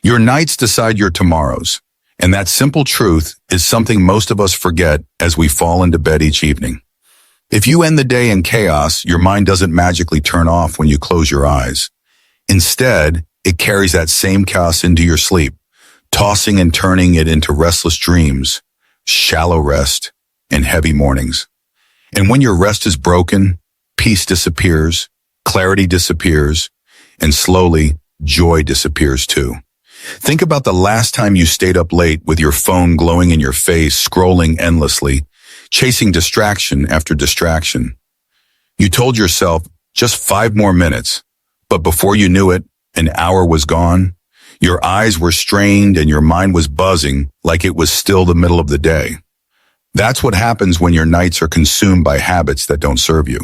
Your nights decide your tomorrows, and that simple truth is something most of us forget as we fall into bed each evening. If you end the day in chaos, your mind doesn't magically turn off when you close your eyes. Instead, it carries that same chaos into your sleep, tossing and turning it into restless dreams, shallow rest, and heavy mornings. And when your rest is broken, peace disappears, clarity disappears, and slowly, joy disappears too. Think about the last time you stayed up late with your phone glowing in your face, scrolling endlessly, chasing distraction after distraction. You told yourself just 5 more minutes, but before you knew it, an hour was gone. Your eyes were strained and your mind was buzzing like it was still the middle of the day. That's what happens when your nights are consumed by habits that don't serve you.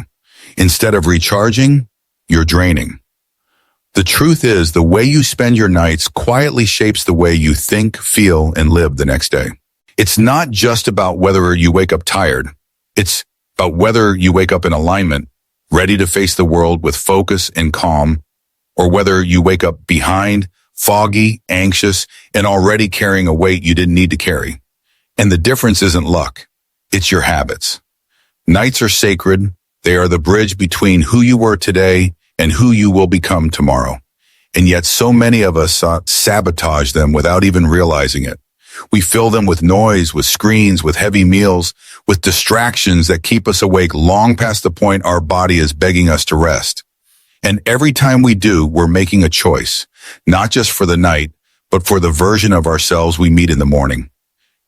Instead of recharging, you're draining. The truth is, the way you spend your nights quietly shapes the way you think, feel, and live the next day. It's not just about whether you wake up tired. It's about whether you wake up in alignment, ready to face the world with focus and calm, or whether you wake up behind, foggy, anxious, and already carrying a weight you didn't need to carry. And the difference isn't luck. It's your habits. Nights are sacred. They are the bridge between who you were today and who you will become tomorrow. And yet so many of us sabotage them without even realizing it. We fill them with noise, with screens, with heavy meals, with distractions that keep us awake long past the point our body is begging us to rest. And every time we do, we're making a choice, not just for the night, but for the version of ourselves we meet in the morning.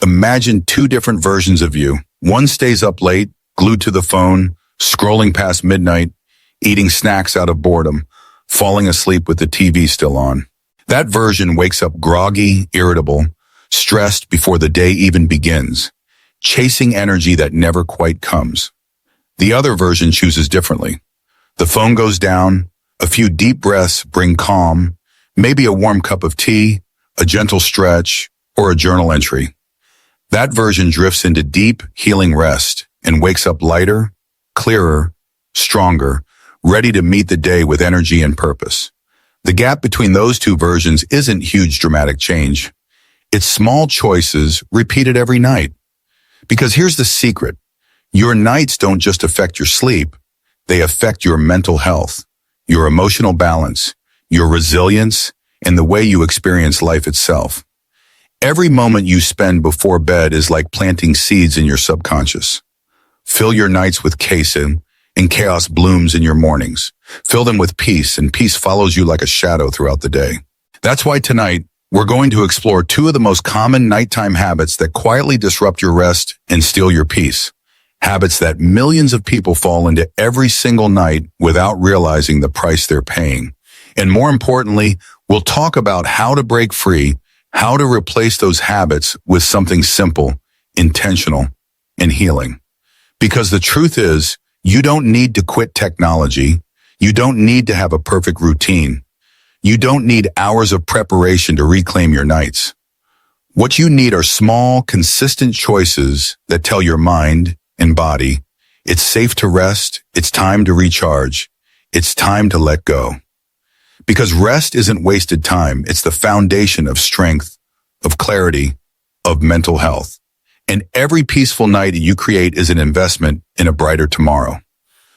Imagine 2 different versions of you. One stays up late, glued to the phone, scrolling past midnight, eating snacks out of boredom, falling asleep with the TV still on. That version wakes up groggy, irritable, stressed before the day even begins, chasing energy that never quite comes. The other version chooses differently. The phone goes down, a few deep breaths bring calm, maybe a warm cup of tea, a gentle stretch, or a journal entry. That version drifts into deep, healing rest and wakes up lighter, clearer, stronger, ready to meet the day with energy and purpose. The gap between those 2 versions isn't huge dramatic change. It's small choices repeated every night. Because here's the secret. Your nights don't just affect your sleep. They affect your mental health, your emotional balance, your resilience, and the way you experience life itself. Every moment you spend before bed is like planting seeds in your subconscious. Fill your nights with casein, and chaos blooms in your mornings. Fill them with peace, and peace follows you like a shadow throughout the day. That's why tonight, we're going to explore 2 of the most common nighttime habits that quietly disrupt your rest and steal your peace. Habits that millions of people fall into every single night without realizing the price they're paying. And more importantly, we'll talk about how to break free, how to replace those habits with something simple, intentional, and healing. Because the truth is, you don't need to quit technology. You don't need to have a perfect routine. You don't need hours of preparation to reclaim your nights. What you need are small, consistent choices that tell your mind and body, it's safe to rest, it's time to recharge, it's time to let go. Because rest isn't wasted time, it's the foundation of strength, of clarity, of mental health. And every peaceful night you create is an investment in a brighter tomorrow.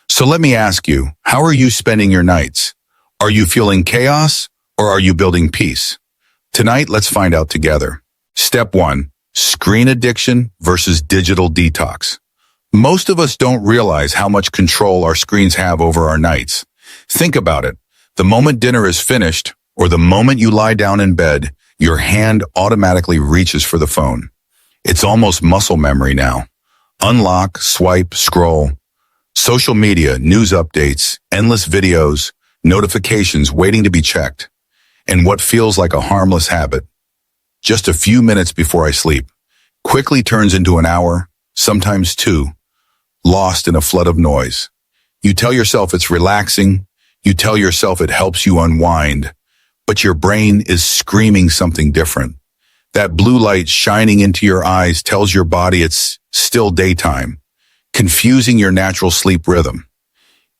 So let me ask you, how are you spending your nights? Are you feeling chaos or are you building peace? Tonight, let's find out together. Step 1, screen addiction versus digital detox. Most of us don't realize how much control our screens have over our nights. Think about it. The moment dinner is finished, or the moment you lie down in bed, your hand automatically reaches for the phone. It's almost muscle memory now. Unlock, swipe, scroll. Social media, news updates, endless videos, notifications waiting to be checked. And what feels like a harmless habit, just a few minutes before I sleep, quickly turns into an hour, sometimes 2, lost in a flood of noise. You tell yourself it's relaxing, you tell yourself it helps you unwind, but your brain is screaming something different. That blue light shining into your eyes tells your body it's still daytime, confusing your natural sleep rhythm,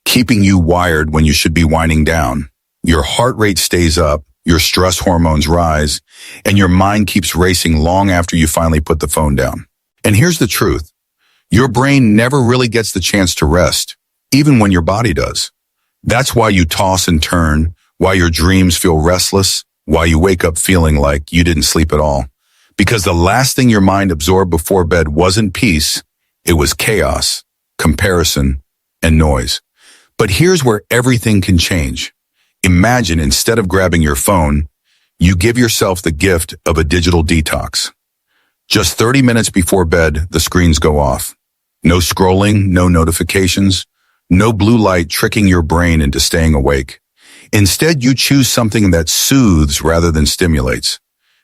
keeping you wired when you should be winding down. Your heart rate stays up, your stress hormones rise, and your mind keeps racing long after you finally put the phone down. And here's the truth. Your brain never really gets the chance to rest, even when your body does. That's why you toss and turn, why your dreams feel restless, why you wake up feeling like you didn't sleep at all. Because the last thing your mind absorbed before bed wasn't peace, it was chaos, comparison, and noise. But here's where everything can change. Imagine instead of grabbing your phone, you give yourself the gift of a digital detox. Just 30 minutes before bed, the screens go off. No scrolling, no notifications, no blue light tricking your brain into staying awake. Instead, you choose something that soothes rather than stimulates.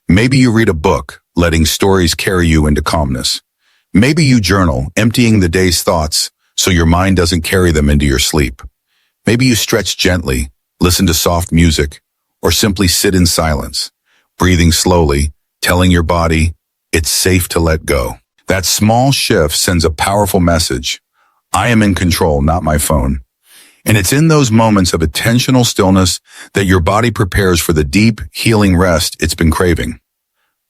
Maybe you read a book, letting stories carry you into calmness. Maybe you journal, emptying the day's thoughts so your mind doesn't carry them into your sleep. Maybe you stretch gently, listen to soft music, or simply sit in silence, breathing slowly, telling your body it's safe to let go. That small shift sends a powerful message. I am in control, not my phone. And it's in those moments of attentional stillness that your body prepares for the deep, healing rest it's been craving.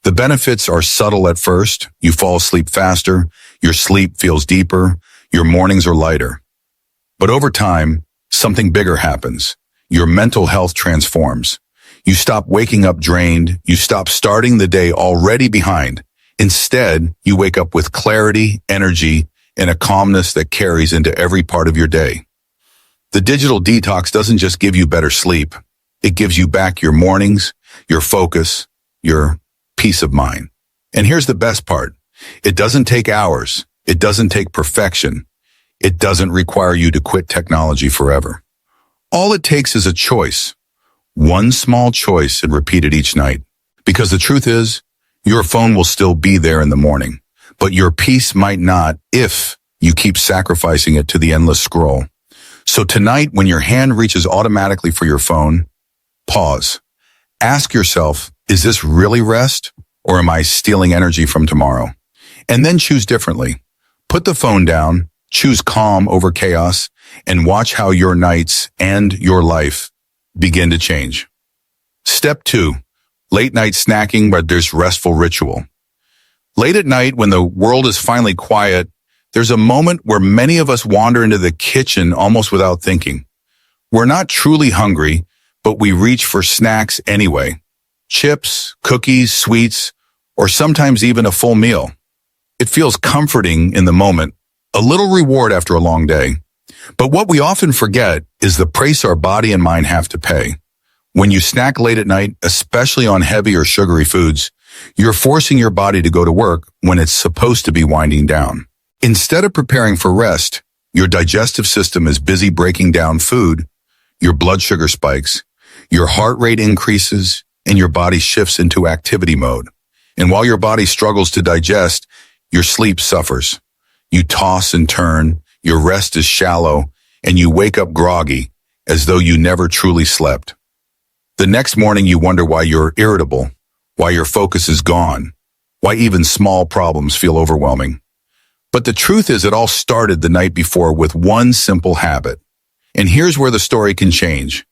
The benefits are subtle at first. You fall asleep faster, your sleep feels deeper, your mornings are lighter. But over time, something bigger happens. Your mental health transforms. You stop waking up drained. You stop starting the day already behind. Instead, you wake up with clarity, energy, and a calmness that carries into every part of your day. The digital detox doesn't just give you better sleep. It gives you back your mornings, your focus, your peace of mind. And here's the best part. It doesn't take hours. It doesn't take perfection. It doesn't require you to quit technology forever. All it takes is a choice. One small choice and repeat it each night. Because the truth is, your phone will still be there in the morning, but your peace might not if you keep sacrificing it to the endless scroll. So tonight, when your hand reaches automatically for your phone, pause. Ask yourself, is this really rest, or am I stealing energy from tomorrow? And then choose differently. Put the phone down, choose calm over chaos, and watch how your nights and your life begin to change. Step 2. Late night snacking, but there's restful ritual. Late at night, when the world is finally quiet, there's a moment where many of us wander into the kitchen almost without thinking. We're not truly hungry, but we reach for snacks anyway. Chips, cookies, sweets, or sometimes even a full meal. It feels comforting in the moment, a little reward after a long day. But what we often forget is the price our body and mind have to pay. When you snack late at night, especially on heavy or sugary foods, you're forcing your body to go to work when it's supposed to be winding down. Instead of preparing for rest, your digestive system is busy breaking down food, your blood sugar spikes, your heart rate increases, and your body shifts into activity mode. And while your body struggles to digest, your sleep suffers. You toss and turn, your rest is shallow, and you wake up groggy, as though you never truly slept. The next morning you wonder why you're irritable, why your focus is gone, why even small problems feel overwhelming. But the truth is it all started the night before with one simple habit. And here's where the story can change.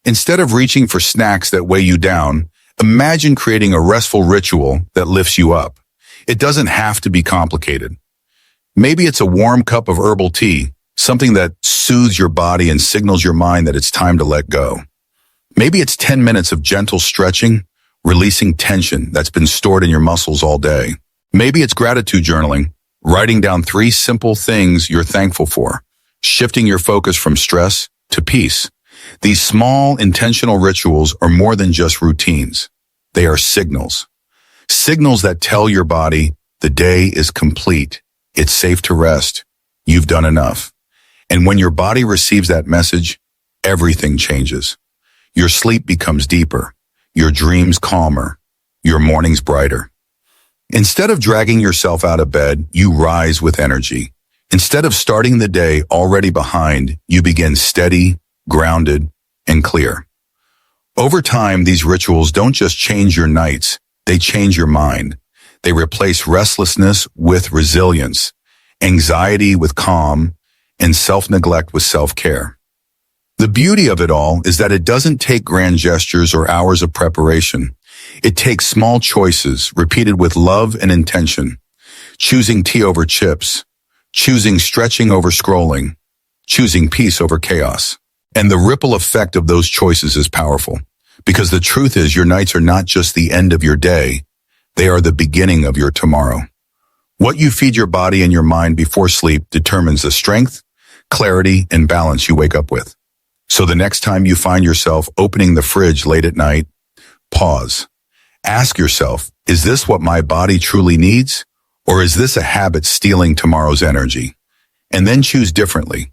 Instead of reaching for snacks that weigh you down, imagine creating a restful ritual that lifts you up. It doesn't have to be complicated. Maybe it's a warm cup of herbal tea, something that soothes your body and signals your mind that it's time to let go. Maybe it's 10 minutes of gentle stretching, releasing tension that's been stored in your muscles all day. Maybe it's gratitude journaling, writing down 3 simple things you're thankful for, shifting your focus from stress to peace. These small, intentional rituals are more than just routines. They are signals. Signals that tell your body the day is complete. It's safe to rest. You've done enough. And when your body receives that message, everything changes. Your sleep becomes deeper, your dreams calmer, your mornings brighter. Instead of dragging yourself out of bed, you rise with energy. Instead of starting the day already behind, you begin steady, grounded, and clear. Over time, these rituals don't just change your nights, they change your mind. They replace restlessness with resilience, anxiety with calm, and self-neglect with self-care. The beauty of it all is that it doesn't take grand gestures or hours of preparation. It takes small choices repeated with love and intention. Choosing tea over chips, choosing stretching over scrolling, choosing peace over chaos. And the ripple effect of those choices is powerful, because the truth is your nights are not just the end of your day, they are the beginning of your tomorrow. What you feed your body and your mind before sleep determines the strength, clarity, and balance you wake up with. So the next time you find yourself opening the fridge late at night, pause. Ask yourself, is this what my body truly needs? Or is this a habit stealing tomorrow's energy? And then choose differently.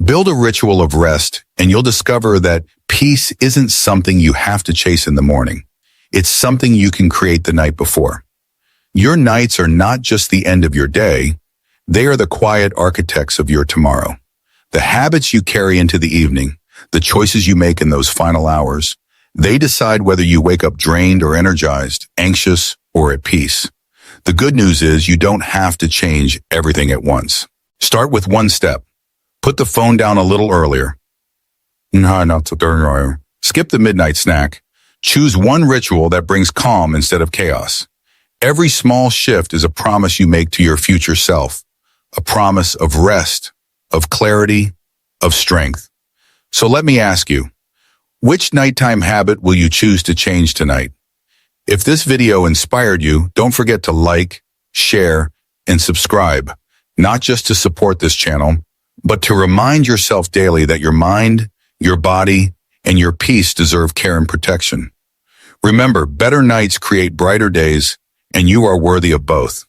Build a ritual of rest, and you'll discover that peace isn't something you have to chase in the morning. It's something you can create the night before. Your nights are not just the end of your day, they are the quiet architects of your tomorrow. The habits you carry into the evening, the choices you make in those final hours, they decide whether you wake up drained or energized, anxious or at peace. The good news is you don't have to change everything at once. Start with one step. Put the phone down a little earlier. No, not so earlier. Skip the midnight snack. Choose one ritual that brings calm instead of chaos. Every small shift is a promise you make to your future self, a promise of rest, of clarity, of strength. So let me ask you, which nighttime habit will you choose to change tonight? If this video inspired you, don't forget to like, share, and subscribe, not just to support this channel, but to remind yourself daily that your mind, your body, and your peace deserve care and protection. Remember, better nights create brighter days, and you are worthy of both.